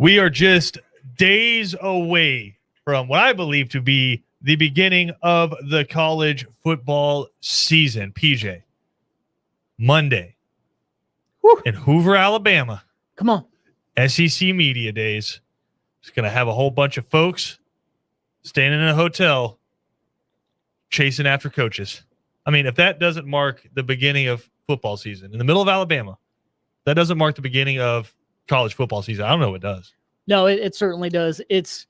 We are just days away from what I believe to be the beginning of the college football season. PJ, Monday in Hoover, Alabama. Come on. SEC Media Days. It's going to have a whole bunch of folks standing in a hotel chasing after coaches. I mean, if that doesn't mark the beginning of football season in the middle of Alabama, that doesn't mark the beginning of college football season. I don't know what does. No, it certainly does. It's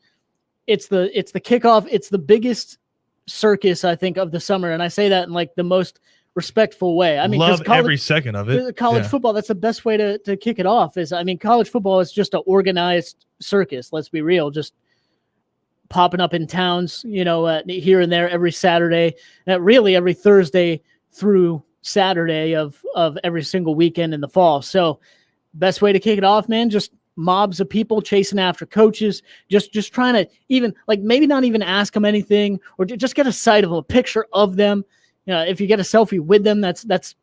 the kickoff. It's the biggest circus, I think, of the summer. And I say that in like the most respectful way. I mean, love every second of it. College football, that's the best way to kick it off. College football is just an organized circus. Let's be real. Just popping up in towns, here and there every Saturday, really every Thursday through Saturday of every single weekend in the fall. So best way to kick it off, man, just mobs of people chasing after coaches, just trying to even maybe not even ask them anything or just get a sight of them, a picture of them. If you get a selfie with them, that's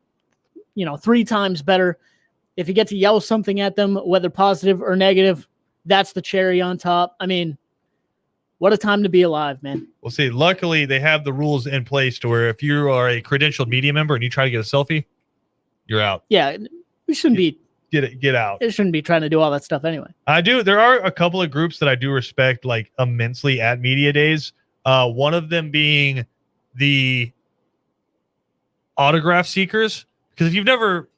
3 times better. If you get to yell something at them, whether positive or negative, that's the cherry on top. I mean, what a time to be alive, man. We'll see. Luckily, they have the rules in place to where if you are a credentialed media member and you try to get a selfie, you're out. Yeah, we shouldn't be. Get out. It shouldn't be trying to do all that stuff anyway. I do. There are a couple of groups that I do respect immensely at media days. One of them being the autograph seekers. Because if you've never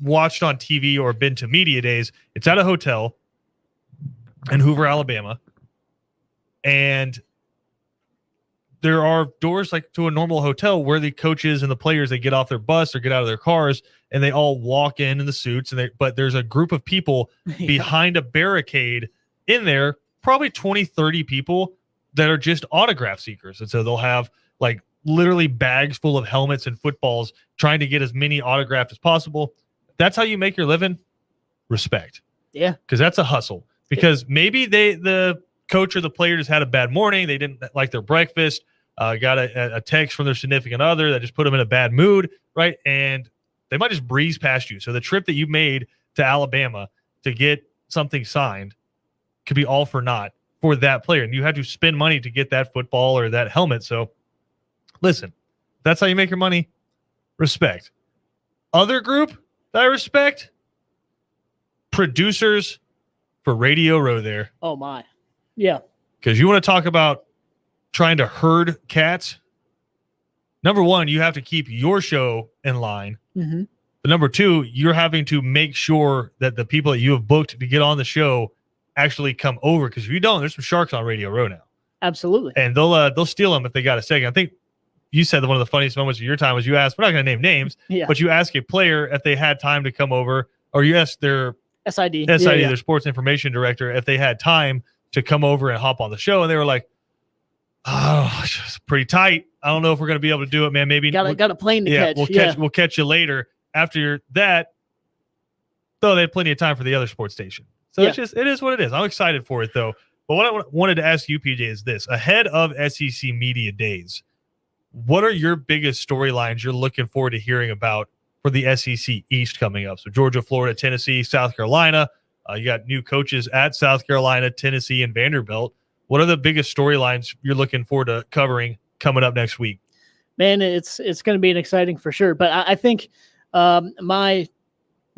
watched on TV or been to media days, it's at a hotel in Hoover, Alabama. And there are doors to a normal hotel where the coaches and the players, they get off their bus or get out of their cars and they all walk in the suits. But there's a group of people behind a barricade in there, probably 20, 30 people that are just autograph seekers. And so they'll have literally bags full of helmets and footballs trying to get as many autographed as possible. That's how you make your living. Respect. Yeah. Because that's a hustle. Because maybe the coach or the player just had a bad morning. They didn't like their breakfast, got a text from their significant other that just put them in a bad mood, right? And they might just breeze past you. So the trip that you made to Alabama to get something signed could be all for naught for that player. And you had to spend money to get that football or that helmet. So listen, that's how you make your money. Respect. Other group that I respect, producers for Radio Row there. Oh, my. Yeah. Because you want to talk about trying to herd cats. Number one, you have to keep your show in line. Mm-hmm. But number two, you're having to make sure that the people that you have booked to get on the show actually come over. Because if you don't, there's some sharks on Radio Row now. Absolutely. And they'll steal them if they got a second. I think you said that one of the funniest moments of your time was you asked, we're not going to name names, but you asked a player if they had time to come over, or you asked their SID, their sports information director, if they had time to come over and hop on the show. And they were like, oh, it's pretty tight. I don't know if we're going to be able to do it, man. Maybe got a plane to catch. We'll catch you later. After that, though, they had plenty of time for the other sports station. So it is what it is. I'm excited for it, though. But what I wanted to ask you, PJ, is this. Ahead of SEC Media Days, what are your biggest storylines you're looking forward to hearing about for the SEC East coming up? So Georgia, Florida, Tennessee, South Carolina. You got new coaches at South Carolina, Tennessee, and Vanderbilt. What are the biggest storylines you're looking forward to covering coming up next week? Man, it's going to be an exciting for sure. But I think my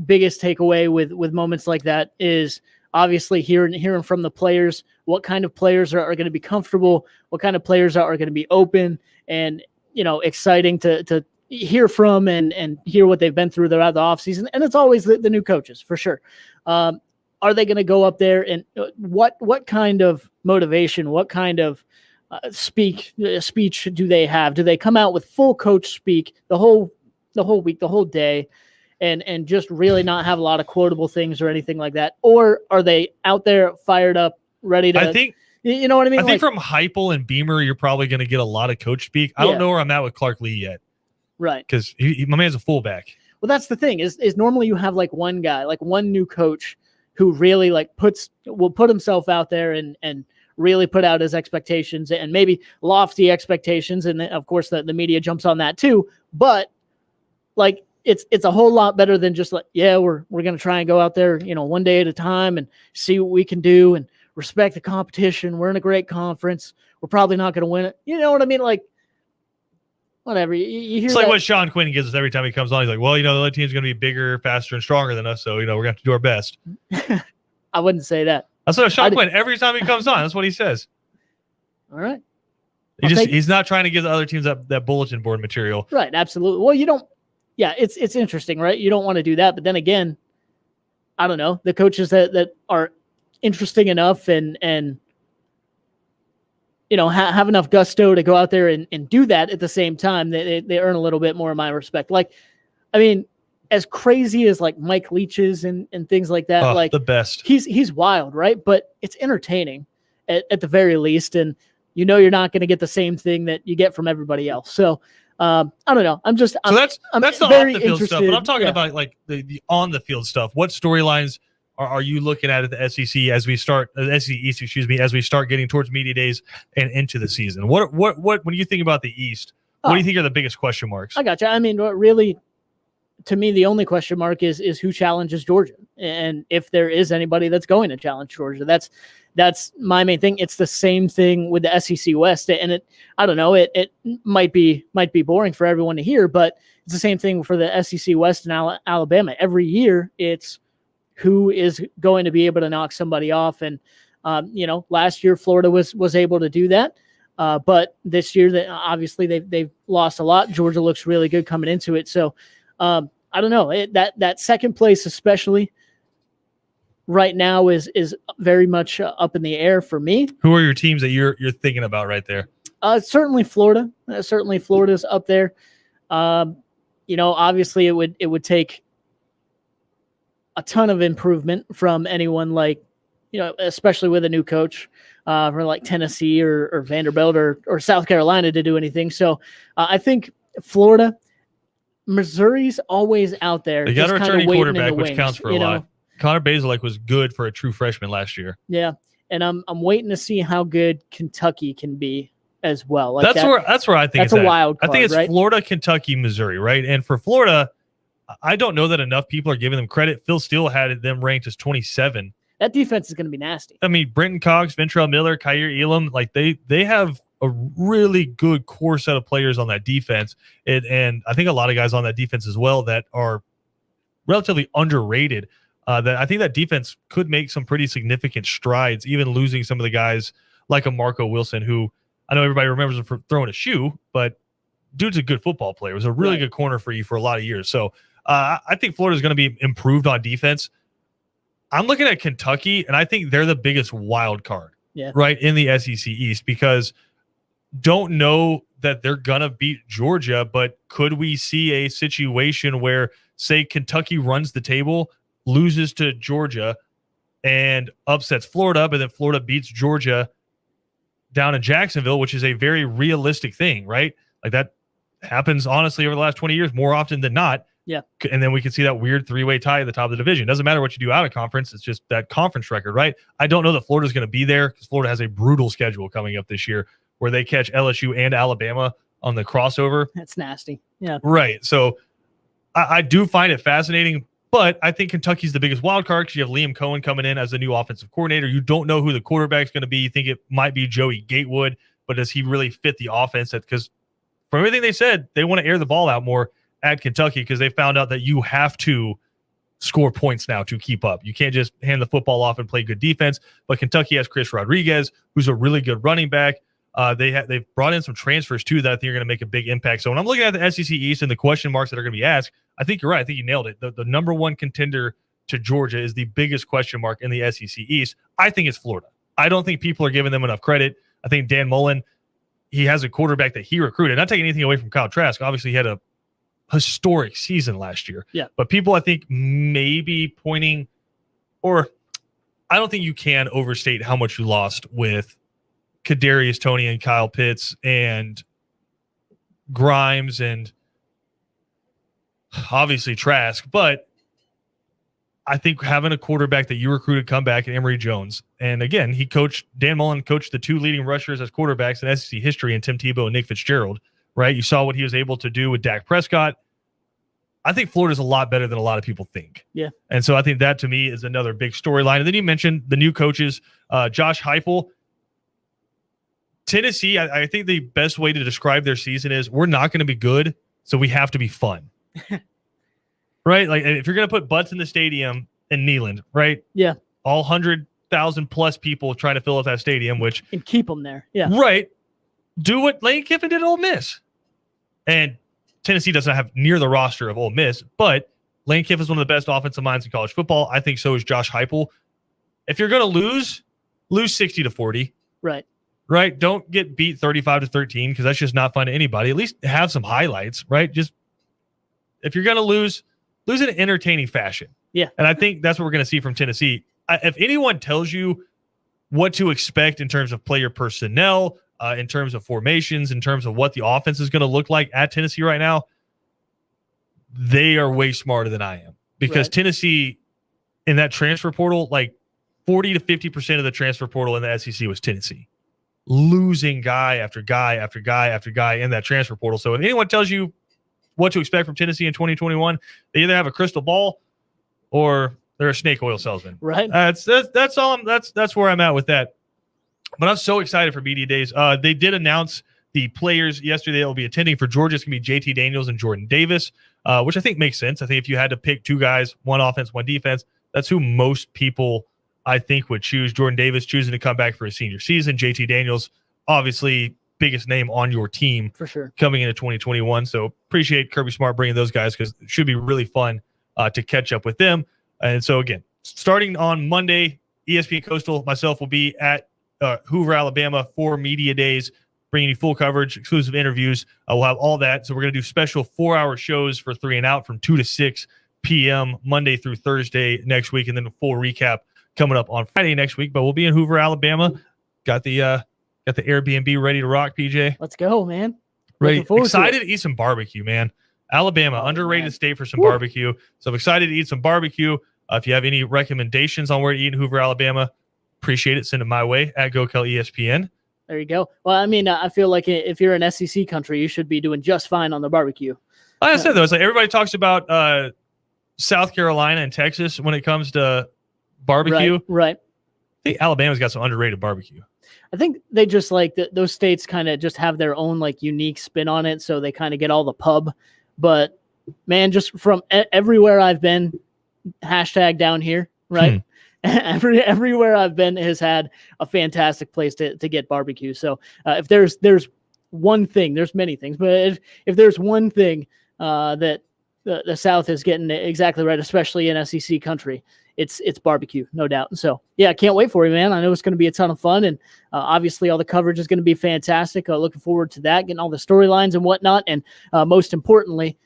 biggest takeaway with moments like that is obviously hearing from the players, what kind of players are going to be comfortable, what kind of players are going to be open and, exciting to hear from and hear what they've been through throughout the offseason. And it's always the new coaches for sure. Are they going to go up there and what kind of motivation, what kind of speech do they have? Do they come out with full coach speak the whole week, the whole day, and just really not have a lot of quotable things or anything like that? Or are they out there fired up, ready to? I think you know what I mean. I think from Heupel and Beamer, you're probably going to get a lot of coach speak. I don't know where I'm at with Clark Lee yet, right? Because my man's a fullback. Well, that's the thing is normally you have one guy, one new coach who really will put himself out there and really put out his expectations and maybe lofty expectations. And then, of course, the media jumps on that too. But it's a whole lot better than just like, yeah, we're going to try and go out there, one day at a time and see what we can do and respect the competition. We're in a great conference. We're probably not going to win it. You know what I mean? Like, whatever. You hear it's like that. what Sean Quinn gives us every time he comes on. He's like, well, the other team's going to be bigger, faster, and stronger than us. So, we're going to have to do our best. I wouldn't say that. That's what Sean Quinn, every time he comes on, that's what he says. All right. He's not trying to give the other teams that bulletin board material. Right. Absolutely. Well, it's interesting, right? You don't want to do that. But then again, I don't know, the coaches that are interesting enough and have enough gusto to go out there and do that at the same time, they earn a little bit more of my respect. Like, I mean, as crazy as like Mike Leach is and things like that, like the best. He's wild, right? But it's entertaining at the very least. And you're not going to get the same thing that you get from everybody else. So I don't know. I'm that's the very off the field interested. stuff. But I'm talking about like the on the field stuff. What storylines are you looking at the SEC as we start the SEC East, as we start getting towards media days and into the season? What when you think about the East, what do you think are the biggest question marks? I gotcha. I mean, what really, to me, the only question mark is who challenges Georgia, and if there is anybody that's going to challenge Georgia. That's my main thing. It's the same thing with the SEC West, and I don't know, it might be boring for everyone to hear, but it's the same thing for the SEC West and Alabama. Every year, it's who is going to be able to knock somebody off, and last year Florida was able to do that, but this year obviously they've lost a lot. Georgia looks really good coming into it, so. I don't know, that second place, especially right now, is very much up in the air for me. Who are your teams that you're thinking about right there? Certainly Florida. Certainly Florida's up there. Obviously it would take a ton of improvement from anyone like, especially with a new coach, for like Tennessee or Vanderbilt or South Carolina to do anything. So I think Florida. Missouri's always out there. They got a returning quarterback, which counts for a lot. Know? Connor Bazelak was good for a true freshman last year. Yeah, and I'm waiting to see how good Kentucky can be as well. Like that's where I think that's a wild card. I think it's right? Florida, Kentucky, Missouri, right? And for Florida, I don't know that enough people are giving them credit. Phil Steele had them ranked as 27. That defense is going to be nasty. I mean, Brenton Cox, Ventrell Miller, Kyer Elam, like they have a really good core set of players on that defense. And I think a lot of guys on that defense as well that are relatively underrated. That I think that defense could make some pretty significant strides, even losing some of the guys like a Marco Wilson, who I know everybody remembers him for throwing a shoe, but dude's a good football player. It was a really good corner for you for a lot of years. So I think Florida's going to be improved on defense. I'm looking at Kentucky, and I think they're the biggest wild card, right, in the SEC East, because don't know that they're going to beat Georgia, but could we see a situation where, say, Kentucky runs the table, loses to Georgia, and upsets Florida, but then Florida beats Georgia down in Jacksonville, which is a very realistic thing, right? Like that happens, honestly, over the last 20 years more often than not. Yeah. And then we can see that weird three-way tie at the top of the division. Doesn't matter what you do out of conference. It's just that conference record, right? I don't know that Florida's going to be there because Florida has a brutal schedule coming up this year where they catch LSU and Alabama on the crossover. That's nasty. Yeah. Right. So I do find it fascinating, but I think Kentucky's the biggest wild card because you have Liam Cohen coming in as the new offensive coordinator. You don't know who the quarterback's going to be. You think it might be Joey Gatewood, but does he really fit the offense? Because from everything they said, they want to air the ball out more at Kentucky because they found out that you have to score points now to keep up. You can't just hand the football off and play good defense. But Kentucky has Chris Rodriguez, who's a really good running back. They've brought in some transfers too that I think are going to make a big impact. So when I'm looking at the SEC East and the question marks that are going to be asked, I think you're right. I think you nailed it. The number one contender to Georgia is the biggest question mark in the SEC East. I think it's Florida. I don't think people are giving them enough credit. I think Dan Mullen, he has a quarterback that he recruited. Not taking anything away from Kyle Trask. Obviously, he had a historic season last year. Yeah. But people, I think, maybe pointing, or I don't think you can overstate how much you lost with Kadarius Toney and Kyle Pitts and Grimes and obviously Trask. But I think having a quarterback that you recruited come back and Emory Jones, and again, Dan Mullen coached the two leading rushers as quarterbacks in SEC history, and Tim Tebow and Nick Fitzgerald, right? You saw what he was able to do with Dak Prescott. I think Florida's a lot better than a lot of people think. Yeah. And so I think that to me is another big storyline. And then you mentioned the new coaches, Josh Heupel. Tennessee, I think the best way to describe their season is we're not going to be good, so we have to be fun. Right? Like if you're going to put butts in the stadium in Neyland, right? Yeah. All 100,000 plus people trying to fill up that stadium, which and keep them there. Yeah. right. Do what Lane Kiffin did at Ole Miss. And Tennessee doesn't have near the roster of Ole Miss, but Lane Kiffin is one of the best offensive minds in college football. I think so is Josh Heupel. If you're going to lose 60-40. Right. Right? Don't get beat 35-13 because that's just not fun to anybody. At least have some highlights, right? Just if you're going to lose in an entertaining fashion. Yeah. And I think that's what we're going to see from Tennessee. If anyone tells you what to expect in terms of player personnel, in terms of formations, in terms of what the offense is going to look like at Tennessee right now, they are way smarter than I am. Because right. Tennessee, in that transfer portal, like 40 to 50% of the transfer portal in the SEC was Tennessee. Losing guy after guy after guy after guy in that transfer portal. So if anyone tells you what to expect from Tennessee in 2021, they either have a crystal ball or they're a snake oil salesman. Right. That's all. That's where I'm at with that. But I'm so excited for media days. They did announce the players yesterday that will be attending. For Georgia, it's going to be JT Daniels and Jordan Davis, which I think makes sense. I think if you had to pick two guys, one offense, one defense, that's who most people I think would choose. Jordan Davis choosing to come back for his senior season. JT Daniels, obviously biggest name on your team for sure coming into 2021. So appreciate Kirby Smart bringing those guys because it should be really fun to catch up with them. And so again, starting on Monday, ESPN Coastal, myself will be at Hoover, Alabama for media days, bringing you full coverage, exclusive interviews. We'll have all that. So we're going to do special 4-hour shows for 3 and Out from 2 to 6 p.m. Monday through Thursday next week, and then a full recap coming up on Friday next week. But we'll be in Hoover, Alabama. Got the Airbnb ready to rock, PJ. Let's go, man. Ready, excited to eat some barbecue, man. Alabama, underrated state for some barbecue. So I'm excited to eat some barbecue. If you have any recommendations on where to eat in Hoover, Alabama, appreciate it. Send it my way at GoCal There you go. Well, I mean, I feel like if you're an SEC country, you should be doing just fine on the barbecue. Like I said, though, it's like everybody talks about South Carolina and Texas when it comes to barbecue. Right. I think Alabama's got some underrated barbecue. I think they just like those states kind of just have their own like unique spin on it. So they kind of get all the pub. But man, just from everywhere I've been, hashtag down here, right? Everywhere I've been has had a fantastic place to get barbecue. So if there's one thing, there's many things, but if there's one thing that the South is getting exactly right, especially in SEC country, it's barbecue, no doubt. And so, yeah, I can't wait for you, man. I know it's going to be a ton of fun, and obviously all the coverage is going to be fantastic. Looking forward to that, getting all the storylines and whatnot, and most importantly,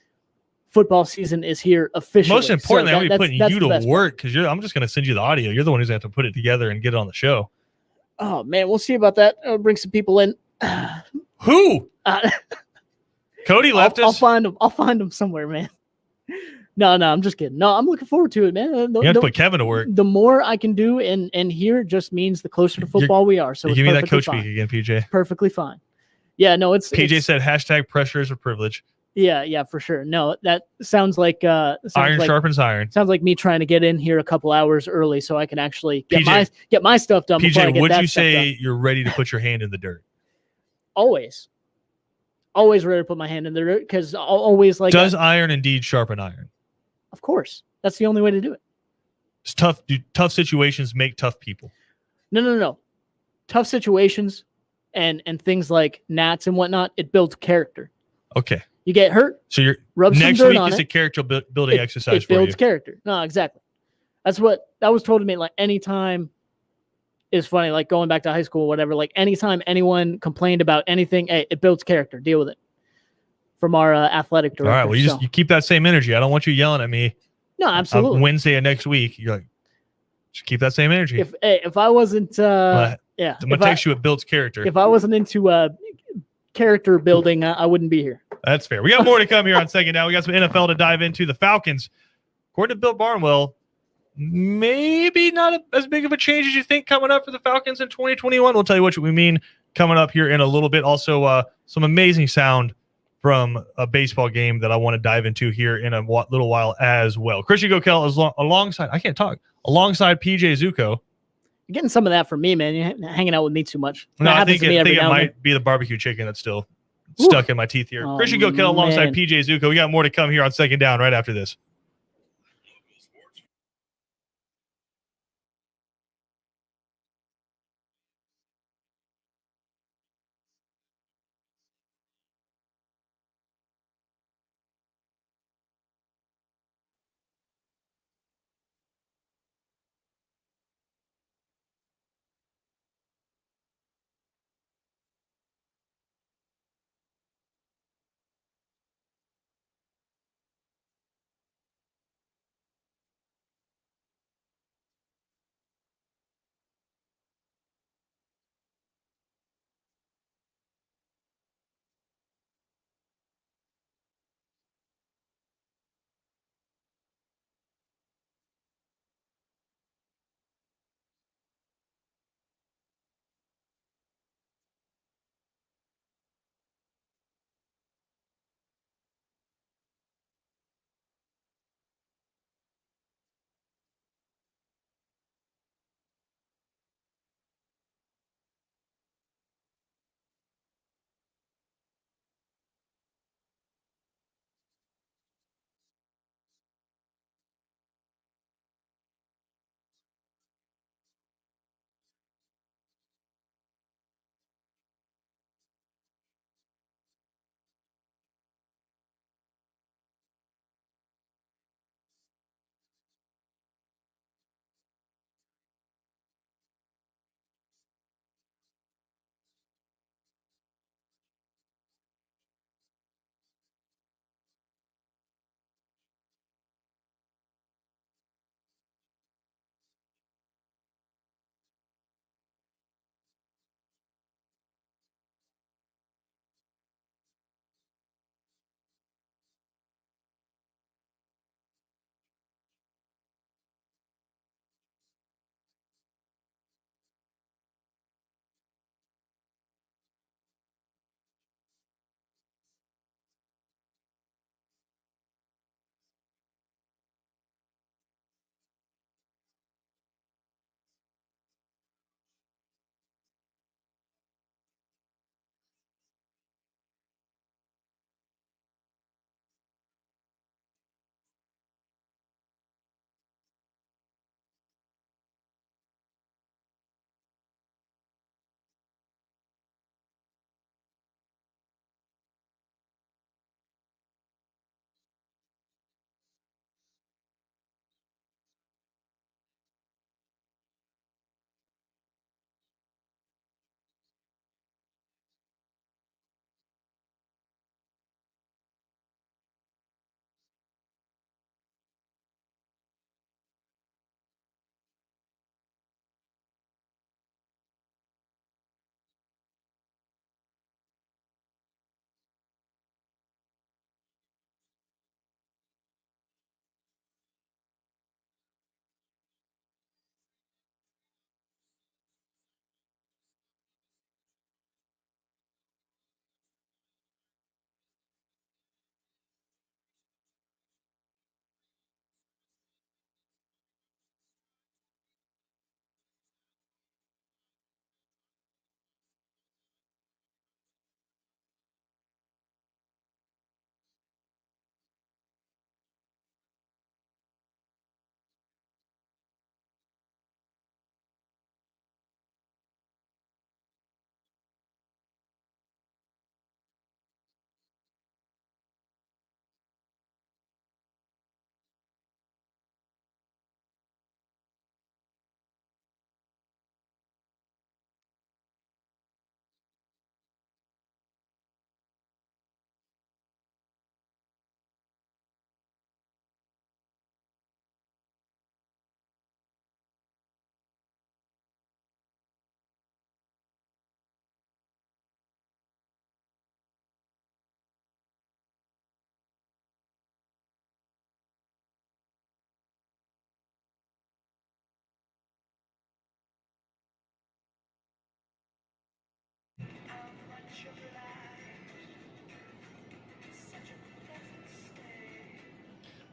football season is here officially. Most importantly, so I'm going to be putting you to work because I'm just going to send you the audio. You're the one who's going to have to put it together and get it on the show. Oh, man, we'll see about that. I'll bring some people in. Who? Cody left us. I'll find them somewhere, man. No, I'm just kidding. No, I'm looking forward to it, man. You have to put Kevin to work. The more I can do and here just means the closer to football we are. So give me that coach speak again, PJ. Perfectly fine. Yeah, no, PJ said hashtag pressure is a privilege. Yeah, for sure. No, that sounds like iron sharpens iron. Sounds like me trying to get in here a couple hours early so I can actually get my stuff done. PJ, would you say you're ready to put your hand in the dirt? Always ready to put my hand in the dirt because always like. Does iron indeed sharpen iron? Of course, that's the only way to do it. It's tough. Tough situations make tough people. No. Tough situations and things like gnats and whatnot. It builds character. Okay. You get hurt. So you're rub next some dirt week on is it. a character building exercise it builds character. No, exactly. That was told to me. Like anytime is funny. Like going back to high school, or whatever. Like anytime anyone complained about anything, hey, it builds character. Deal with it. From our athletic director. All right. Well, you keep that same energy. I don't want you yelling at me. No, absolutely. Wednesday of next week, you're like, just keep that same energy. If I wasn't, I'm gonna text you. It builds character. If I wasn't into character building, I wouldn't be here. That's fair. We got more to come here on Second Down. We got some NFL to dive into. The Falcons, according to Bill Barnwell, maybe not as big of a change as you think coming up for the Falcons in 2021. We'll tell you what we mean coming up here in a little bit. Also, some amazing sound from a baseball game that I want to dive into here in a little while as well. Christian Gokel is alongside, I can't talk, alongside PJ Zuko. You're getting some of that from me, man. You're hanging out with me too much. No, I think it might be the barbecue chicken that's still stuck in my teeth here. Oh, Christian Gokel alongside man. PJ Zuko. We got more to come here on Second Down right after this.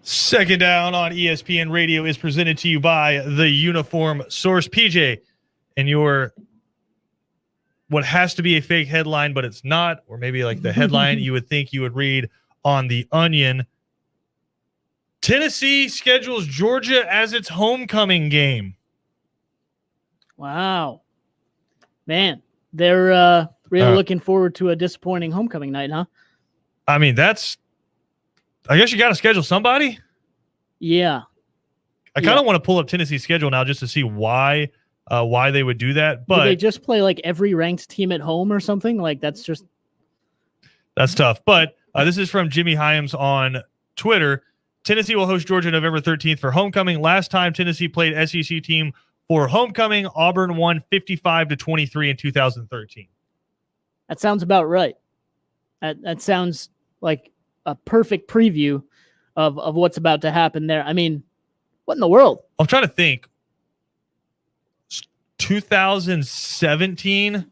Second Down on ESPN Radio is presented to you by the Uniform Source. PJ, and your what has to be a fake headline, but it's not, or maybe like the headline you would think you would read on The Onion. Tennessee schedules Georgia as its homecoming game. Wow. Man, they're really looking forward to a disappointing homecoming night, huh? I mean, I guess you got to schedule somebody. Yeah. I kind of want to pull up Tennessee's schedule now just to see why they would do that. But do they just play like every ranked team at home or something? Like that's tough. But this is from Jimmy Hyams on Twitter. Tennessee will host Georgia November 13th for homecoming. Last time Tennessee played SEC team for homecoming, Auburn won 55-23 in 2013. That sounds about right. That sounds like a perfect preview of what's about to happen there. I mean, what in the world? I'm trying to think. 2017,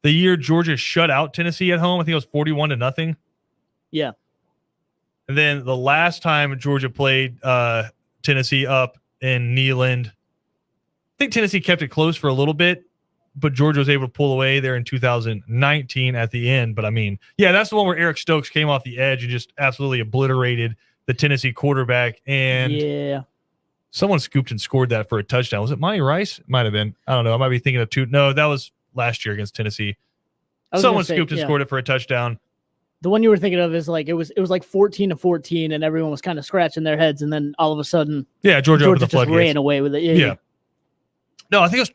the year Georgia shut out Tennessee at home. I think it was 41-0. Yeah. And then the last time Georgia played Tennessee up in Neyland, I think Tennessee kept it close for a little bit, but Georgia was able to pull away there in 2019 at the end. But I mean, yeah, that's the one where Eric Stokes came off the edge and just absolutely obliterated the Tennessee quarterback. And yeah, someone scooped and scored that for a touchdown. Was it Monty Rice? It might have been. I don't know. I might be thinking of two. No, that was last year against Tennessee. Someone scooped and scored it for a touchdown. The one you were thinking of is like it was like 14-14, and everyone was kind of scratching their heads, and then all of a sudden, Georgia opened the just floodgates. ran away with it. Yeah. No, I think it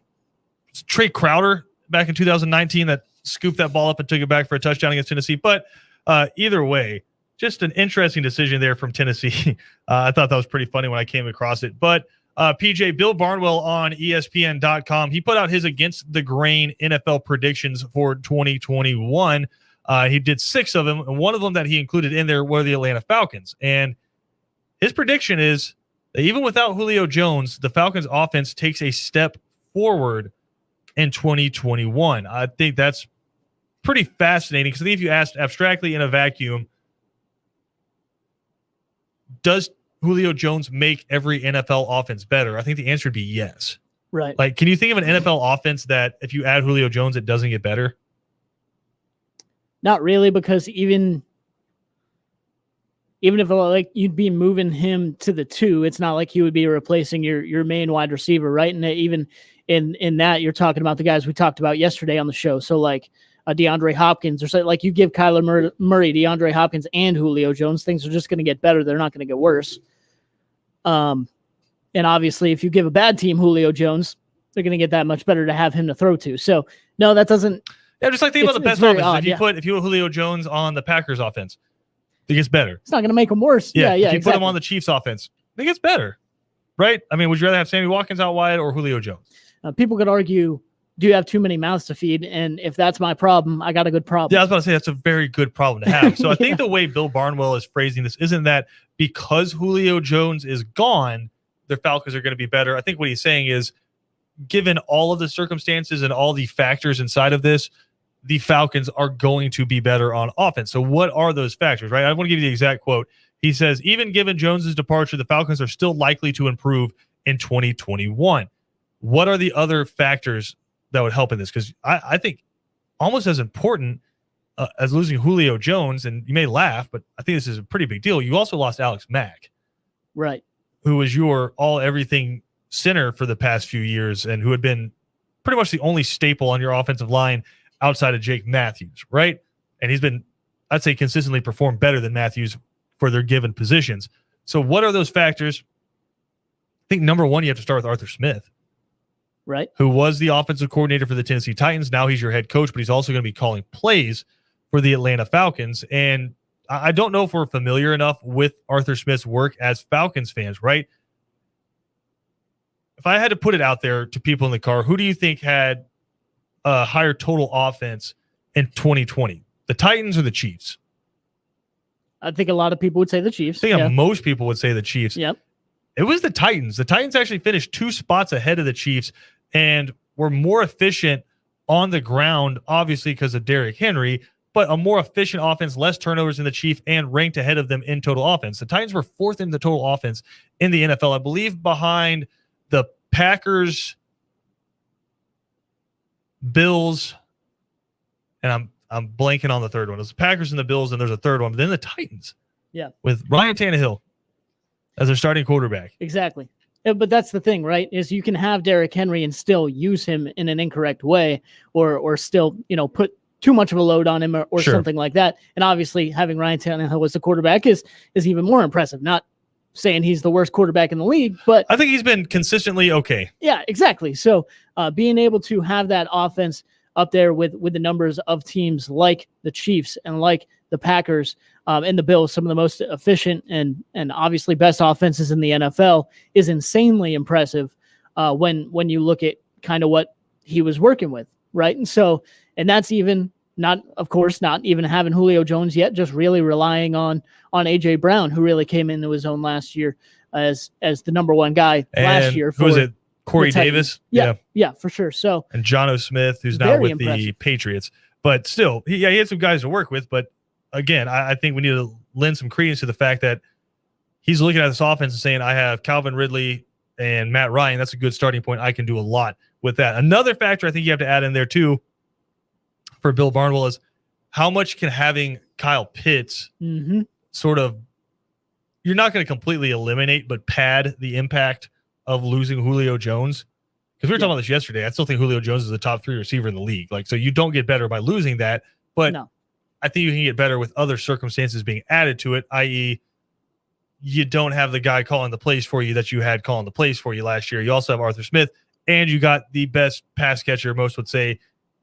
was Trey Crowder back in 2019 that scooped that ball up and took it back for a touchdown against Tennessee. But either way, just an interesting decision there from Tennessee. I thought that was pretty funny when I came across it. But PJ, Bill Barnwell on ESPN.com, he put out his against the grain NFL predictions for 2021. He did 6 of them, and one of them that he included in there were the Atlanta Falcons. And his prediction is that even without Julio Jones, the Falcons offense takes a step forward in 2021. I think that's pretty fascinating because I think if you asked abstractly in a vacuum, does Julio Jones make every NFL offense better? I think the answer would be yes. Right. Like, can you think of an NFL offense that if you add Julio Jones, it doesn't get better? Not really, because even if like you'd be moving him to the 2, it's not like he would be replacing your main wide receiver, right? And even in that, you're talking about the guys we talked about yesterday on the show. So like DeAndre Hopkins, or so, like you give Kyler Murray, DeAndre Hopkins, and Julio Jones, things are just going to get better. They're not going to get worse. And obviously, if you give a bad team Julio Jones, they're going to get that much better to have him to throw to. So no, that doesn't. Yeah, just like think about the best offense. If you put Julio Jones on the Packers offense, it gets better. It's not going to make them worse. Yeah. If you put him on the Chiefs offense, it gets better, right? I mean, would you rather have Sammy Watkins out wide or Julio Jones? People could argue, do you have too many mouths to feed? And if that's my problem, I got a good problem. Yeah, I was about to say that's a very good problem to have. So I think the way Bill Barnwell is phrasing this isn't that because Julio Jones is gone, the Falcons are going to be better. I think what he's saying is, given all of the circumstances and all the factors inside of this, the Falcons are going to be better on offense. So what are those factors, right? I want to give you the exact quote. He says, even given Jones's departure, the Falcons are still likely to improve in 2021. What are the other factors that would help in this? Because I think almost as important as losing Julio Jones, and you may laugh, but I think this is a pretty big deal. You also lost Alex Mack, right? Who was your all-everything center for the past few years and who had been pretty much the only staple on your offensive line outside of Jake Matthews, right? And he's been, I'd say, consistently performed better than Matthews for their given positions. So what are those factors? I think number one, you have to start with Arthur Smith, right? Who was the offensive coordinator for the Tennessee Titans. Now he's your head coach, but he's also going to be calling plays for the Atlanta Falcons. And I don't know if we're familiar enough with Arthur Smith's work as Falcons fans, right? If I had to put it out there to people in the car, who do you think had a higher total offense in 2020? The Titans or the Chiefs? I think a lot of people would say the Chiefs. I think most people would say the Chiefs. Yep. It was the Titans. The Titans actually finished 2 spots ahead of the Chiefs and were more efficient on the ground, obviously because of Derrick Henry, but a more efficient offense, less turnovers than the Chiefs, and ranked ahead of them in total offense. The Titans were 4th in the total offense in the NFL, I believe, behind the Packers, Bills, and I'm blanking on the third one. It's the Packers and the Bills, and there's a third one. But then the Titans, with Ryan Tannehill as their starting quarterback. Exactly. But that's the thing, right? Is you can have Derrick Henry and still use him in an incorrect way, or still, put too much of a load on him or Sure. something like that. And obviously having Ryan Tannehill as the quarterback is even more impressive. Not saying he's the worst quarterback in the league, but I think he's been consistently okay. yeah, exactly. So being able to have that offense up there with the numbers of teams like the Chiefs and like the Packers and the Bills, some of the most efficient and obviously best offenses in the NFL, is insanely impressive when you look at kind of what he was working with, right? And that's even not even having Julio Jones yet, just really relying on AJ Brown, who really came into his own last year as the number one guy last year. Who was it? Corey Davis? Yeah, for sure. So, and Jono Smith, who's now with the Patriots. But still, he had some guys to work with. But again, I think we need to lend some credence to the fact that he's looking at this offense and saying, I have Calvin Ridley and Matt Ryan. That's a good starting point. I can do a lot with that. Another factor I think you have to add in there too for Bill Barnwell is how much can having Kyle Pitts sort of, you're not going to completely eliminate, but pad the impact of losing Julio Jones. Because we were talking about this yesterday. I still think Julio Jones is the top 3 receiver in the league. So you don't get better by losing that, but no. I think you can get better with other circumstances being added to it, i.e., you don't have the guy calling the plays for you that you had calling the plays for you last year. You also have Arthur Smith, and you got the best pass catcher, most would say,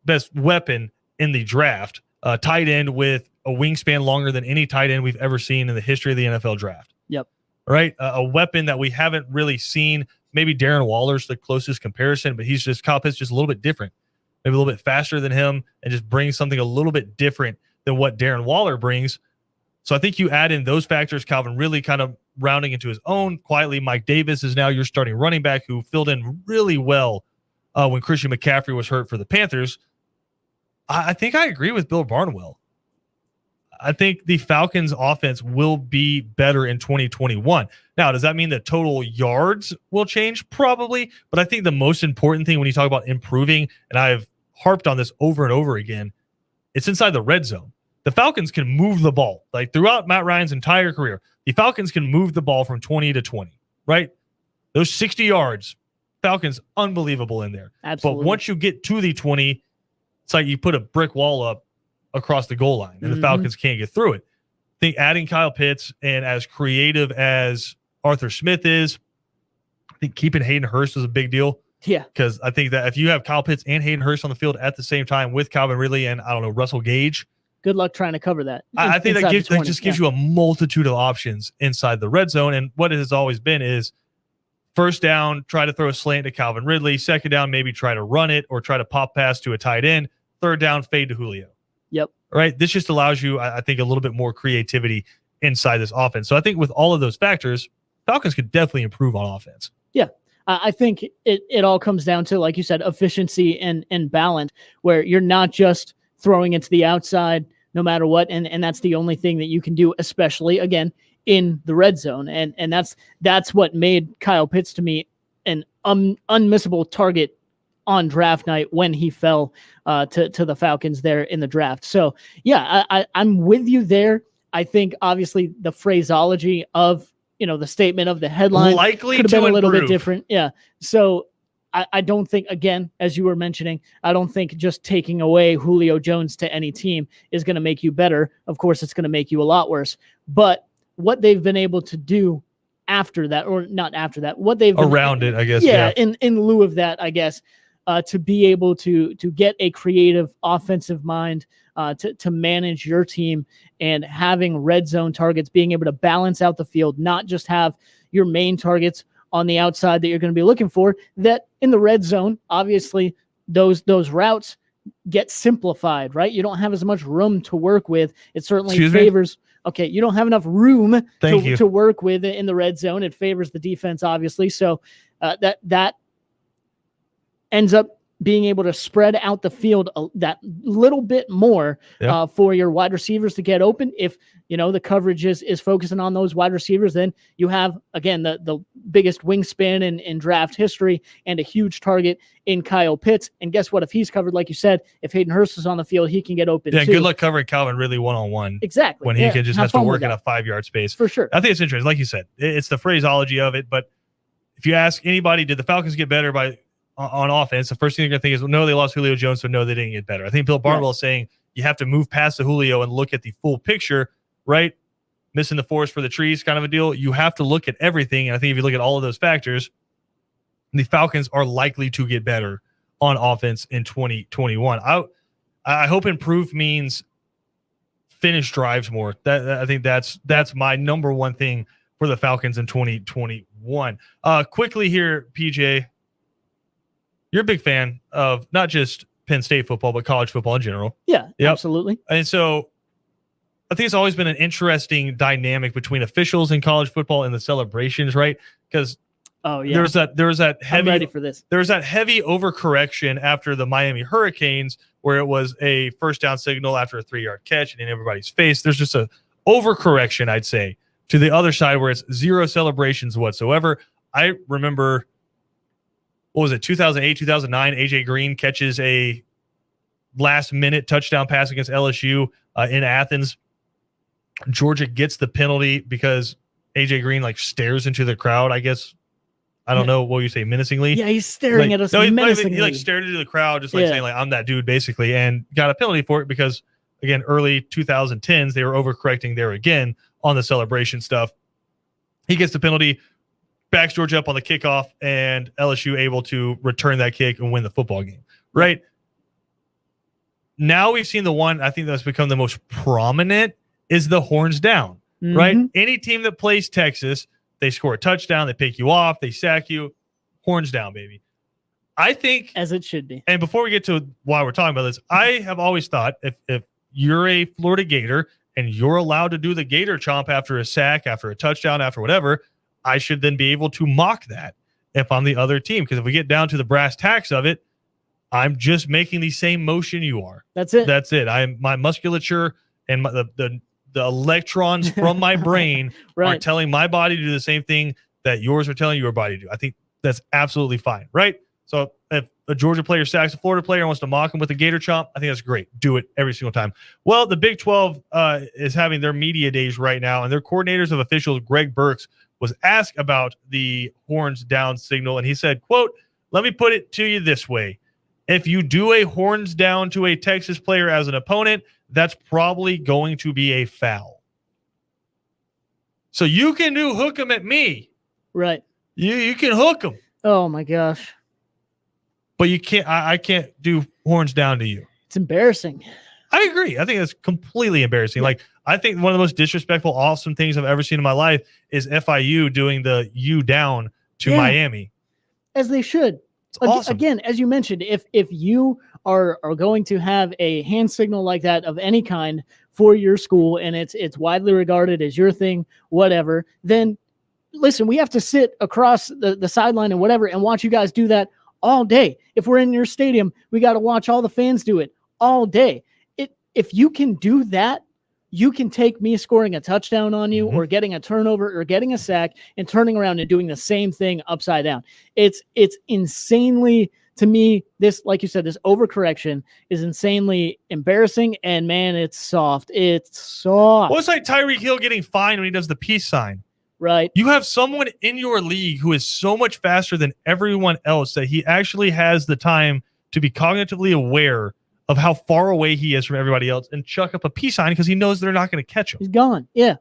best weapon in the draft, tight end with a wingspan longer than any tight end we've ever seen in the history of the NFL draft. Yep. Right? A weapon that we haven't really seen. Maybe Darren Waller's the closest comparison, but Kyle Pitts just a little bit different. Maybe a little bit faster than him and just brings something a little bit different than what Darren Waller brings. So I think you add in those factors, Calvin really kind of rounding into his own quietly. Mike Davis is now your starting running back who filled in really well when Christian McCaffrey was hurt for the Panthers. I think I agree with Bill Barnwell. I think the Falcons offense will be better in 2021. Now, does that mean that total yards will change? Probably. But I think the most important thing when you talk about improving, and I've harped on this over and over again, it's inside the red zone. The Falcons can move the ball. Like throughout Matt Ryan's entire career, the Falcons can move the ball from 20 to 20, right? Those 60 yards, Falcons, unbelievable in there. Absolutely. But once you get to the 20, it's like you put a brick wall up across the goal line, and the Falcons can't get through it. I think adding Kyle Pitts and as creative as Arthur Smith is, I think keeping Hayden Hurst is a big deal. Yeah. Because I think that if you have Kyle Pitts and Hayden Hurst on the field at the same time with Calvin Ridley and, Russell Gage, good luck trying to cover that. I think that gives you a multitude of options inside the red zone. And what it has always been is first down, try to throw a slant to Calvin Ridley. Second down, maybe try to run it or try to pop pass to a tight end. Third down, fade to Julio. Yep. Right. This just allows you, I think, a little bit more creativity inside this offense. So I think with all of those factors, Falcons could definitely improve on offense. Yeah. I think it all comes down to, like you said, efficiency and balance, where you're not just throwing it to the outside no matter what. And that's the only thing that you can do, especially, again, in the red zone. And that's what made Kyle Pitts to me an unmissable target on draft night when he fell to the Falcons there in the draft. So, yeah, I'm with you there. I think, obviously, the phraseology of, the statement of the headline likely could have been a little improve. bit different. Yeah. So I don't think, again, as you were mentioning, I don't think just taking away Julio Jones to any team is going to make you better. Of course, it's going to make you a lot worse. But what they've been able to do after that, or not after that, what they've been around it, I guess. Yeah. In lieu of that, I guess, to be able to get a creative offensive mind, to manage your team, and having red zone targets, being able to balance out the field, not just have your main targets on the outside that you're going to be looking for, that in the red zone, obviously those routes get simplified, right? You don't have as much room to work with. It certainly favors. Okay, you don't have enough room to work with in the red zone. It favors the defense, obviously. So that ends up being able to spread out the field that little bit more for your wide receivers to get open. If the coverage is focusing on those wide receivers, then you have, again, the biggest wingspan in draft history and a huge target in Kyle Pitts. And guess what? If he's covered, like you said, if Hayden Hurst is on the field, he can get open too. Good luck covering Calvin Ridley one-on-one. Exactly. When he can just has to work in a 5-yard space. For sure. I think it's interesting. Like you said, it's the phraseology of it. But if you ask anybody, did the Falcons get better on offense? The first thing you're going to think is, well, no, they lost Julio Jones, so no, they didn't get better. I think Bill Barnwell is saying you have to move past the Julio and look at the full picture, right? Missing the forest for the trees kind of a deal. You have to look at everything. And I think if you look at all of those factors, the Falcons are likely to get better on offense in 2021. I hope improved means finish drives more. I think that's my number one thing for the Falcons in 2021. Quickly here, PJ, you're a big fan of not just Penn State football, but college football in general. Yeah, absolutely. And so I think it's always been an interesting dynamic between officials in college football and the celebrations, right? Because there was that heavy. I'm ready for this. There was that heavy overcorrection after the Miami Hurricanes, where it was a first down signal after a 3-yard catch and in everybody's face. There's just a overcorrection, I'd say, to the other side where it's zero celebrations whatsoever. I remember, 2008, 2009, AJ Green catches a last-minute touchdown pass against LSU in Athens. Georgia gets the penalty because AJ Green stares into the crowd, I guess. I don't know what you say, menacingly. Yeah, he's staring at us menacingly. He stared into the crowd, just saying I'm that dude, basically, and got a penalty for it because, again, early 2010s, they were overcorrecting there again on the celebration stuff. He gets the penalty, backs Georgia up on the kickoff, and LSU able to return that kick and win the football game, right? Now we've seen the one I think that's become the most prominent is the horns down, right? Any team that plays Texas, they score a touchdown, they pick you off, they sack you, horns down, baby. I think, as it should be. And before we get to why we're talking about this, I have always thought if you're a Florida Gator and you're allowed to do the Gator chomp after a sack, after a touchdown, after whatever, I should then be able to mock that if I'm the other team. Because if we get down to the brass tacks of it, I'm just making the same motion you are. That's it. That's it. My musculature and the electrons from my brain are telling my body to do the same thing that yours are telling your body to do. I think that's absolutely fine, right? So if a Georgia player sacks a Florida player and wants to mock him with a Gator chomp, I think that's great. Do it every single time. Well, the Big 12 is having their media days right now, and their coordinators of officials, Greg Burks, was asked about the horns down signal, and he said, quote, "Let me put it to you this way. If you do a horns down to a Texas player as an opponent, that's probably going to be a foul. So you can do hook 'em at me. Right. You can hook 'em. Oh my gosh. But you can't, I can't do horns down to you." It's embarrassing. I agree. I think that's completely embarrassing. Yeah. I think one of the most disrespectful, awesome things I've ever seen in my life is FIU doing the U down to Miami. As they should. Awesome. Again, as you mentioned, if you are going to have a hand signal like that of any kind for your school and it's widely regarded as your thing, whatever, then listen, we have to sit across the sideline and whatever and watch you guys do that all day. If we're in your stadium, we got to watch all the fans do it all day. If you can do that, you can take me scoring a touchdown on you or getting a turnover or getting a sack and turning around and doing the same thing upside down. It's insanely, to me, this, like you said, this overcorrection is insanely embarrassing. And man, it's soft. It's soft. Well, it's like Tyreek Hill getting fined when he does the peace sign. Right. You have someone in your league who is so much faster than everyone else that he actually has the time to be cognitively aware of how far away he is from everybody else and chuck up a peace sign because he knows they're not going to catch him. He's gone. Yeah.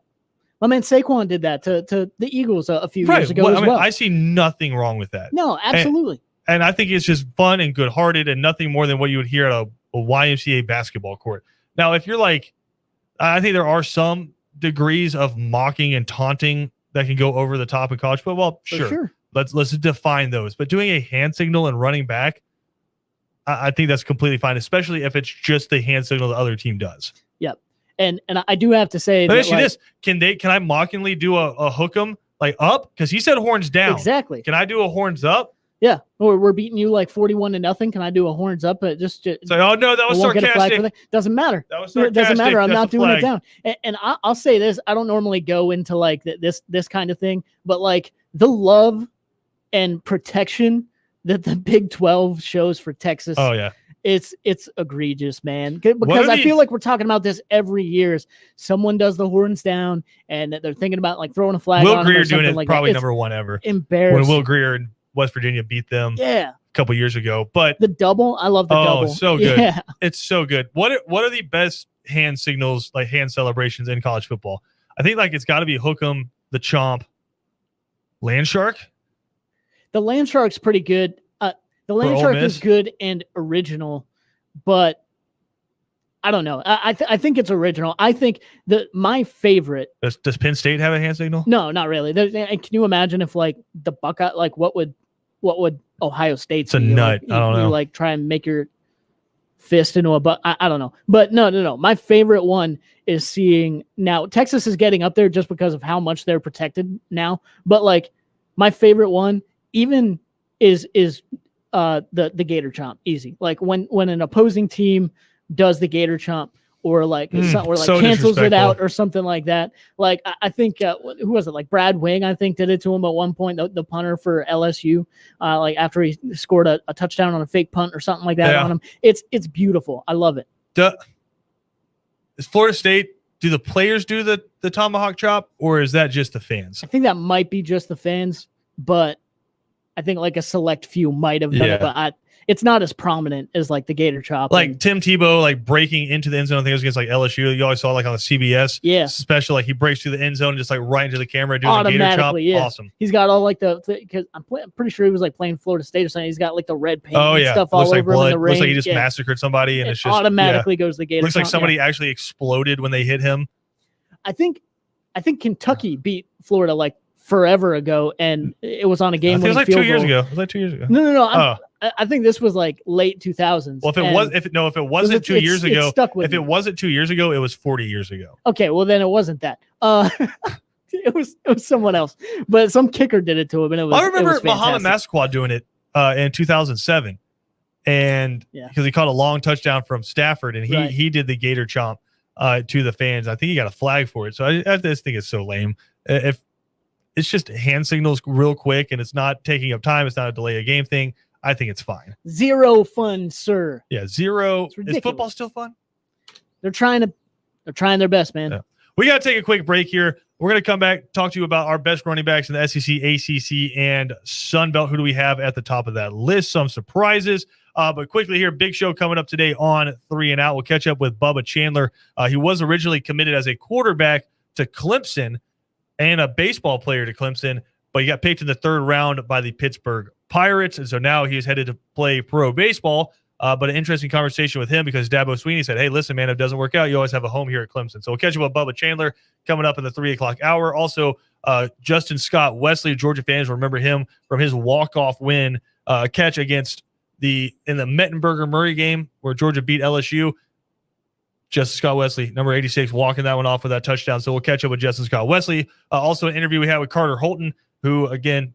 My man Saquon did that to the Eagles a few years ago as well. I see nothing wrong with that. No, absolutely. And I think it's just fun and good-hearted and nothing more than what you would hear at a YMCA basketball court. Now, if you're I think there are some degrees of mocking and taunting that can go over the top in college football. Sure. Let's define those. But doing a hand signal and running back, I think that's completely fine, especially if it's just the hand signal the other team does. Yep. And I do have to say, let me ask you this: can I mockingly do a hook 'em up? Because he said horns down. Exactly. Can I do a horns up? Yeah, we're beating you like 41-0. Can I do a horns up? Say, oh no, that was won't get a flag for sarcastic. that. Doesn't matter. That was It doesn't sarcastic. matter. I'm That's not the doing it flag. down. And I'll say this: I don't normally go into like this kind of thing, but like the love and protection that the Big 12 shows for Texas. Oh yeah, it's egregious, man. Because I feel like we're talking about this every year. Couldn't does the horns down, and they're thinking about like throwing a flag. Will on Greer them or doing it like probably that. number one ever. Embarrassing. When Will Greer in West Virginia beat them, yeah, a couple years ago. But the double, I love the double. So good. Yeah. It's so good. What are the best hand signals, like hand celebrations in college football? I think like it's got to be Hook'em, the Chomp, Land Shark. The Land Shark's pretty good. The Land Shark is good and original, but I don't know. I think it's original. I think my favorite. Does Penn State have a hand signal? No, not really. Can you imagine if like the Buckeye, like what would Ohio State? It's a nut. Like, I don't know. You like try and make your fist into a butt. I don't know. But no. My favorite one is seeing now Texas is getting up there just because of how much they're protected now. But like my favorite one even is the Gator Chomp. Easy. Like when an opposing team does the Gator Chomp or like cancels it out or something like that. Like I think who was it? Like Brad Wing, I think did it to him at one point. The punter for LSU, like after he scored a touchdown on a fake punt or something like that on him. It's beautiful. I love it. Is Florida State? Do the players do the tomahawk chop, or is that just the fans? I think that might be just the fans, but I think like a select few might have done it, but it's not as prominent as like the Gator Chop. Like Tim Tebow, like breaking into the end zone. I think it was against like LSU. You always saw like on the CBS special, like he breaks through the end zone and just like right into the camera doing the Gator Chop. Yeah. Awesome. He's got all like because I'm pretty sure he was like playing Florida State or something. He's got like the red paint and stuff all over him in the ring. Looks like he just massacred somebody and it's just automatically goes the Gator Looks like somebody actually exploded when they hit him. I think Kentucky beat Florida like forever ago, and it was on a game. I think it was like 2 years ago. Was that 2 years ago? No. I think this was like late 2000s. Well, if it wasn't 2 years ago, if it wasn't 2 years ago, it was 40 years ago. Okay, well then it wasn't that. It was someone else, but some kicker did it to him, and it was. I remember Muhammad Massaquoi doing it in 2007, and because he caught a long touchdown from Stafford, and he did the Gator Chomp to the fans. I think he got a flag for it. So I just think it's so lame. If it's just hand signals real quick and it's not taking up time, it's not a delay of game thing, I think it's fine. Zero fun, sir. Yeah, zero. Is football still fun? They're trying their best, man. Yeah. We got to take a quick break here. We're going to come back, talk to you about our best running backs in the SEC, ACC, and Sun Belt. Who do we have at the top of that list? Some surprises. But quickly here, big show coming up today on 3 and Out. We'll catch up with Bubba Chandler. He was originally committed as a quarterback to Clemson and a baseball player to Clemson, but he got picked in the 3rd round by the Pittsburgh Pirates. And so now he is headed to play pro baseball. But an interesting conversation with him because Dabo Sweeney said, hey, listen, man, if it doesn't work out, you always have a home here at Clemson. So we'll catch up with Bubba Chandler coming up in the 3 o'clock hour. Also, Justin Scott Wesley, Georgia fans remember him from his walk-off win catch against in the Mettenberger Murray game where Georgia beat LSU. Justin Scott Wesley, number 86, walking that one off with that touchdown. So we'll catch up with Justin Scott Wesley. Also, an interview we had with Carter Holton, who, again,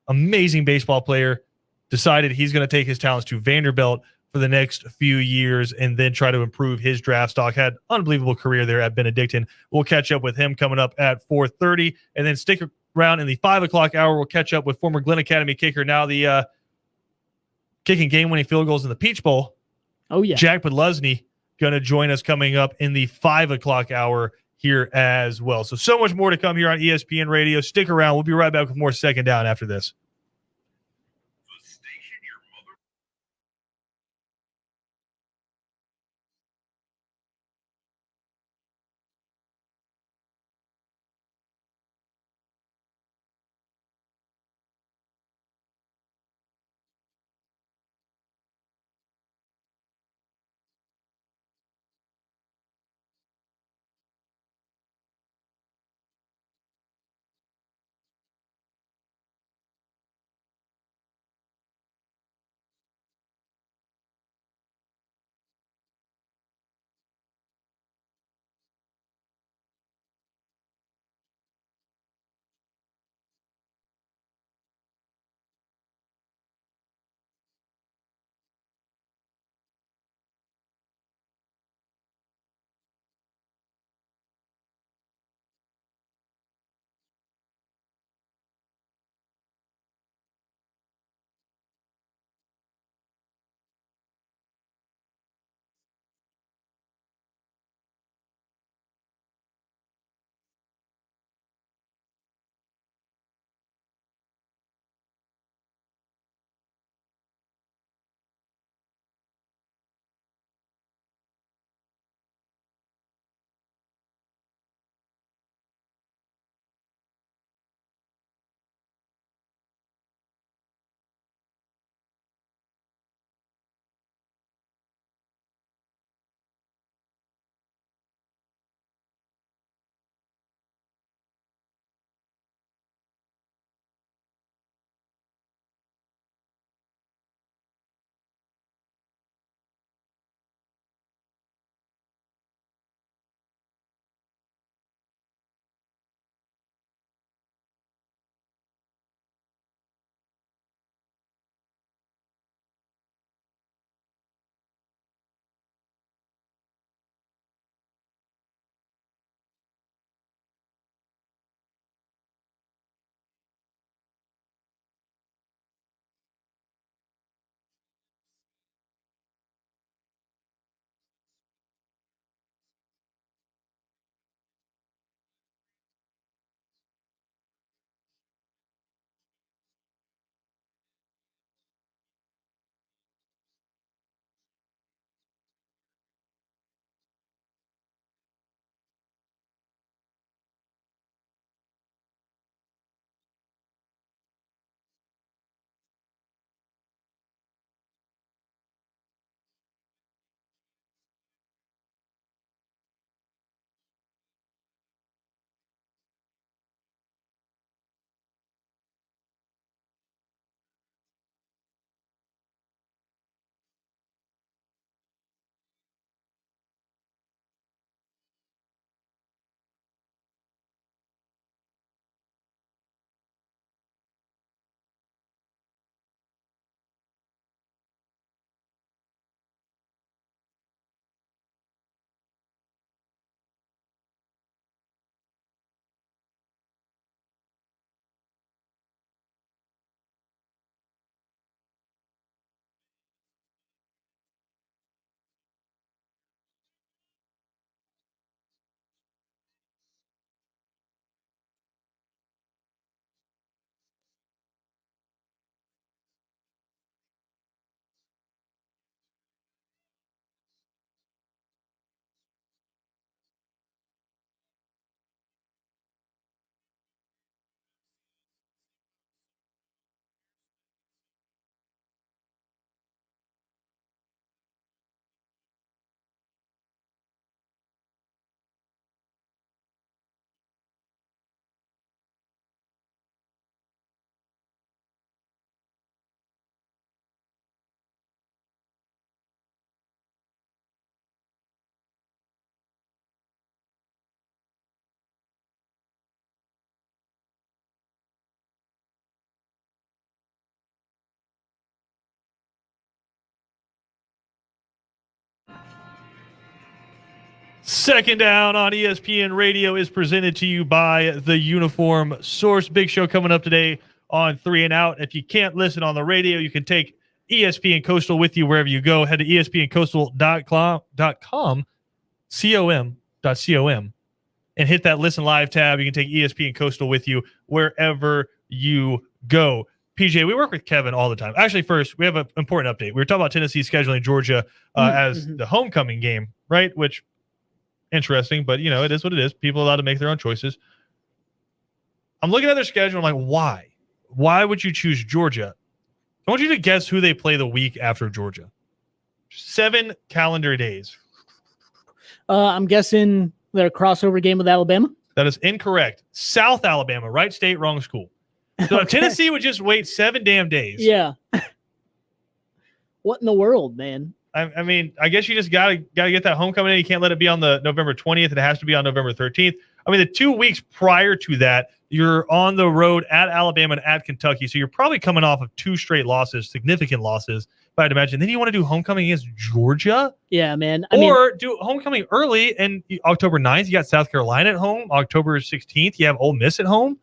amazing baseball player, decided he's going to take his talents to Vanderbilt for the next few years and then try to improve his draft stock. Had unbelievable career there at Benedictine. We'll catch up with him coming up at 4:30. And then stick around in the 5 o'clock hour. We'll catch up with former Glenn Academy kicker, now the kicking game-winning field goals in the Peach Bowl. Oh, yeah. Jack Podlesny going to join us coming up in the 5 o'clock hour here as well. So much more to come here on ESPN Radio. Stick around. We'll be right back with more Second Down after this. Second Down on ESPN Radio is presented to you by the Uniform Source. Big show coming up today on 3 and Out. If you can't listen on the radio, you can take ESPN Coastal with you wherever you go. Head to espncoastal.com, com, and hit that Listen Live tab. You can take ESPN Coastal with you wherever you go. PJ, we work with Kevin all the time. Actually, first, we have an important update. We were talking about Tennessee scheduling Georgia as the homecoming game, right? Which, interesting, but, it is what it is. People are allowed to make their own choices. I'm looking at their schedule. I'm like, why? Why would you choose Georgia? I want you to guess who they play the week after Georgia. 7 calendar days. I'm guessing their crossover game with Alabama. That is incorrect. South Alabama, right state, wrong school. So if Tennessee would just wait 7 damn days. Yeah. What in the world, man? I mean, I guess you just gotta get that homecoming in. You can't let it be on the November 20th. It has to be on November 13th. I mean, the 2 weeks prior to that, you're on the road at Alabama and at Kentucky. So you're probably coming off of 2 straight losses, significant losses, if I'd imagine. Then you want to do homecoming against Georgia? Yeah, man. Or do homecoming early and October 9th, you got South Carolina at home. October 16th, you have Ole Miss at home.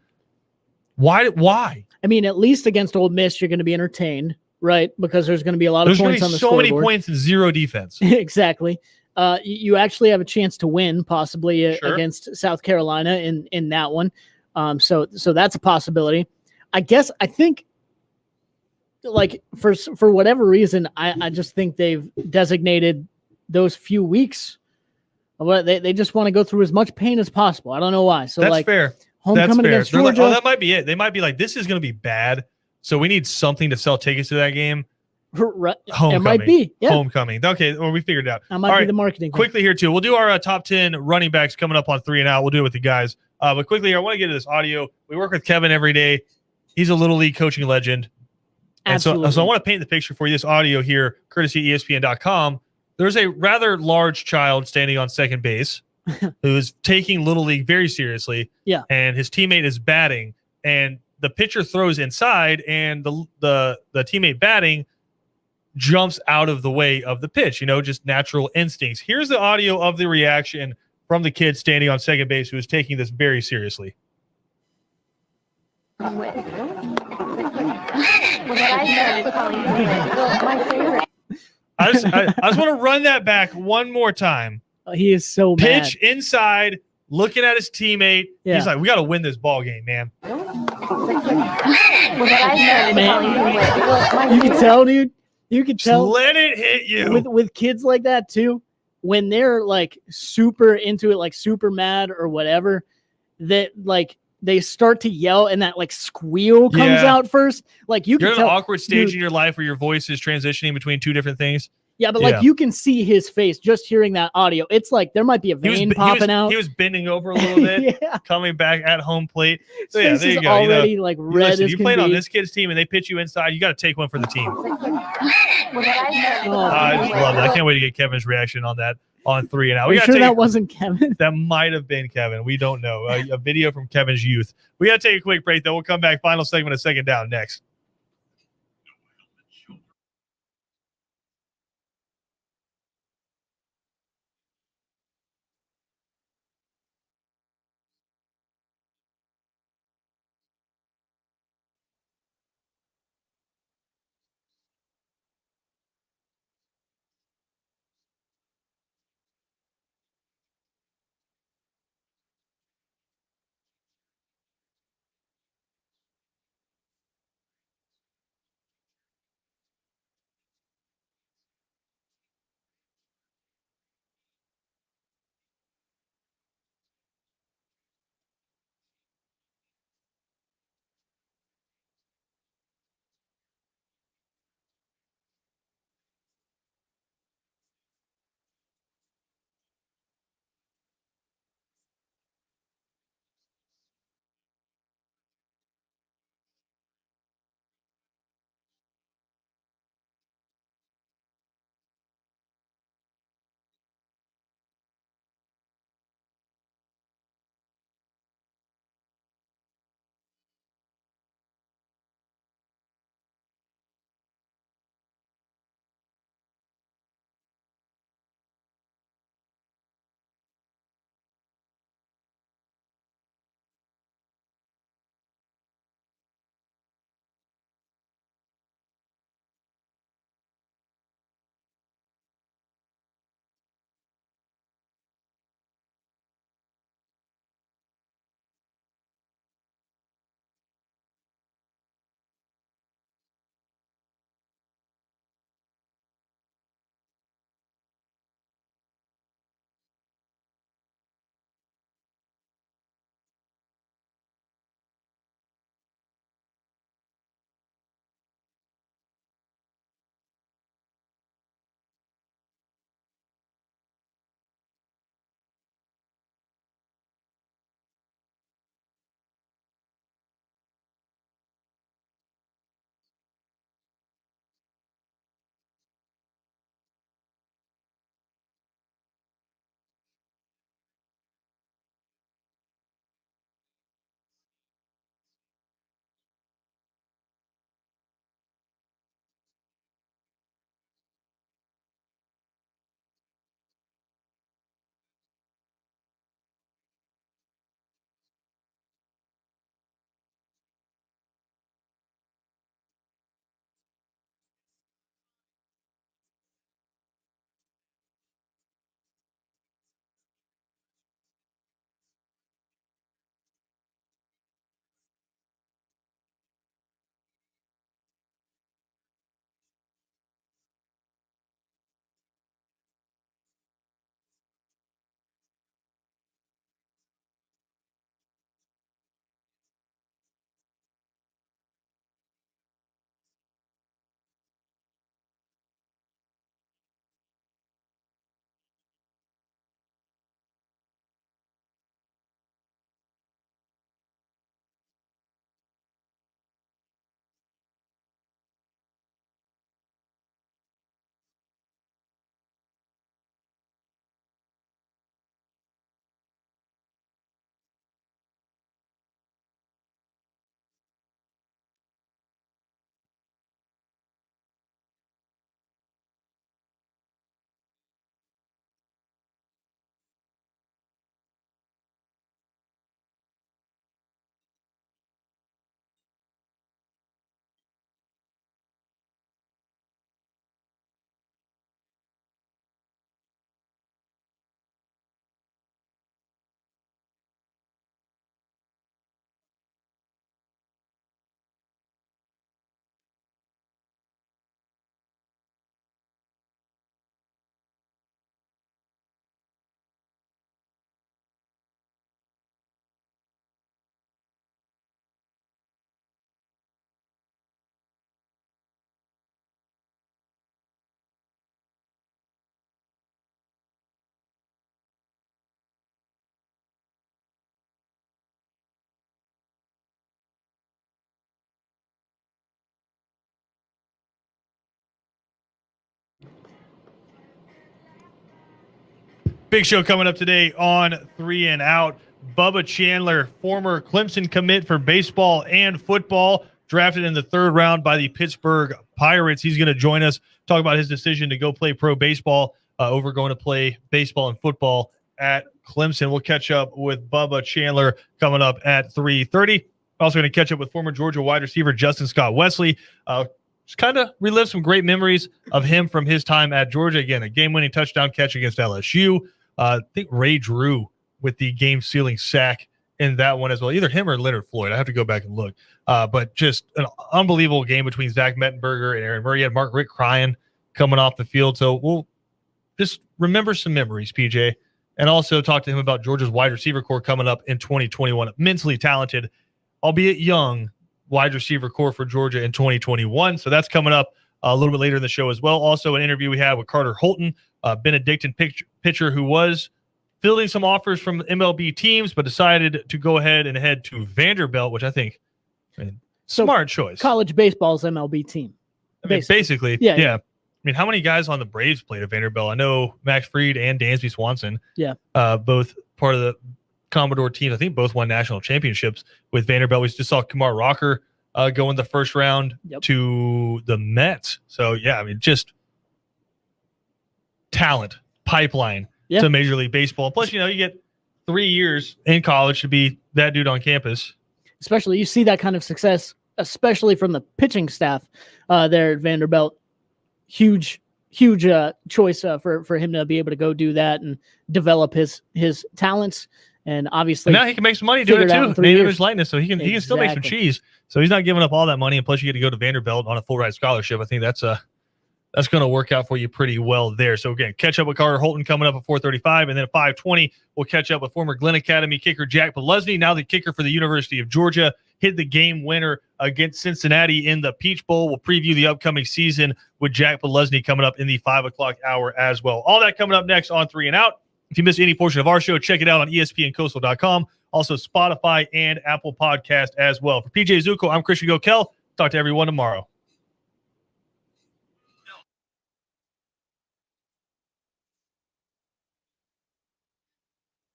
Why? I mean, at least against Ole Miss, you're going to be entertained, right? Because there's going to be a lot of points on the scoreboard. There's so many points and 0 defense. Exactly. You actually have a chance to win, possibly against South Carolina in that one. So that's a possibility. I think, like, for whatever reason, I just think they've designated those few weeks. They just want to go through as much pain as possible. I don't know why. So that's fair. Homecoming against Georgia. Like, that might be it. They might be like, this is going to be bad, so we need something to sell tickets to that game. Right. Homecoming. It might be. Yeah. Homecoming. Okay, well, we figured it out. That might be the marketing. Quickly here, too. We'll do our top 10 running backs coming up on 3 and Out. We'll do it with the guys. But quickly here, I want to get to this audio. We work with Kevin every day. He's a Little League coaching legend. Absolutely. And so I want to paint the picture for you. This audio here, courtesy ESPN.com. There's a rather large child standing on second base who is taking Little League very seriously. Yeah. And his teammate is batting, and the pitcher throws inside, and the teammate batting jumps out of the way of the pitch, just natural instincts. Here's the audio of the reaction from the kid standing on second base who is taking this very seriously. I just want to run that back one more time. He is so mad. Pitch inside, looking at his teammate. Yeah. He's like, we got to win this ball game, man. You can tell, dude. You can tell. Just let it hit you. With kids like that, too, when they're, like, super into it, like, super mad or whatever, that, like, they start to yell and that, like, squeal comes out first. Like, you're in an awkward stage in your life where your voice is transitioning between 2 different things. Yeah, but like you can see his face just hearing that audio. It's like there might be a vein popping out. He was bending over a little bit, coming back at home plate. So his face there you is go. Already like red as you can played be. on this kid's team and they pitch you inside. You got to take one for the team. I just love that. I can't wait to get Kevin's reaction on that on 3 and Out. Are you sure that wasn't Kevin? That might have been Kevin. We don't know. A video from Kevin's youth. We got to take a quick break though. We'll come back. Final segment of Second Down next. Big show coming up today on 3 and Out. Bubba Chandler, former Clemson commit for baseball and football, drafted in the 3rd round by the Pittsburgh Pirates. He's going to join us, talk about his decision to go play pro baseball over going to play baseball and football at Clemson. We'll catch up with Bubba Chandler coming up at 3:30. Also going to catch up with former Georgia wide receiver Justin Scott Wesley. Just kind of relive some great memories of him from his time at Georgia. Again, a game-winning touchdown catch against LSU. I think Ray Drew with the game-sealing sack in that one as well. Either him or Leonard Floyd. I have to go back and look. But just an unbelievable game between Zach Mettenberger and Aaron Murray. You had Rick crying coming off the field. So we'll just remember some memories, PJ, and also talk to him about Georgia's wide receiver core coming up in 2021. Immensely talented, albeit young, wide receiver core for Georgia in 2021. So that's coming up a little bit later in the show as well. Also, an interview we had with Carter Holton, Benedictine pitcher who was fielding some offers from MLB teams, but decided to go ahead and head to Vanderbilt, which I think, smart choice. College baseball's MLB team. I mean, basically, yeah. I mean, how many guys on the Braves played at Vanderbilt? I know Max Fried and Dansby Swanson. Yeah. Both part of the Commodore teams. I think both won national championships with Vanderbilt. We just saw Kumar Rocker go in the 1st round to the Mets. So, yeah, I mean, just talent pipeline to Major League Baseball. Plus, you get 3 years in college to be that dude on campus. Especially, you see that kind of success, especially from the pitching staff there at Vanderbilt. Huge choice for him to be able to go do that and develop his talents. And obviously, now he can make some money doing it too. Name, image, likeness, so he can still make some cheese. So he's not giving up all that money, and plus you get to go to Vanderbilt on a full ride scholarship. I think that's going to work out for you pretty well there. So again, catch up with Carter Holton coming up at 4:35, and then at 5:20 we'll catch up with former Glenn Academy kicker Jack Belesny, now the kicker for the University of Georgia. Hit the game winner against Cincinnati in the Peach Bowl. We'll preview the upcoming season with Jack Belesny coming up in the 5 o'clock hour as well. All that coming up next on 3 and Out. If you missed any portion of our show, check it out on ESPNCoastal.com. Also Spotify and Apple Podcast as well. For PJ Zuko, I'm Christian Gokel. Talk to everyone tomorrow.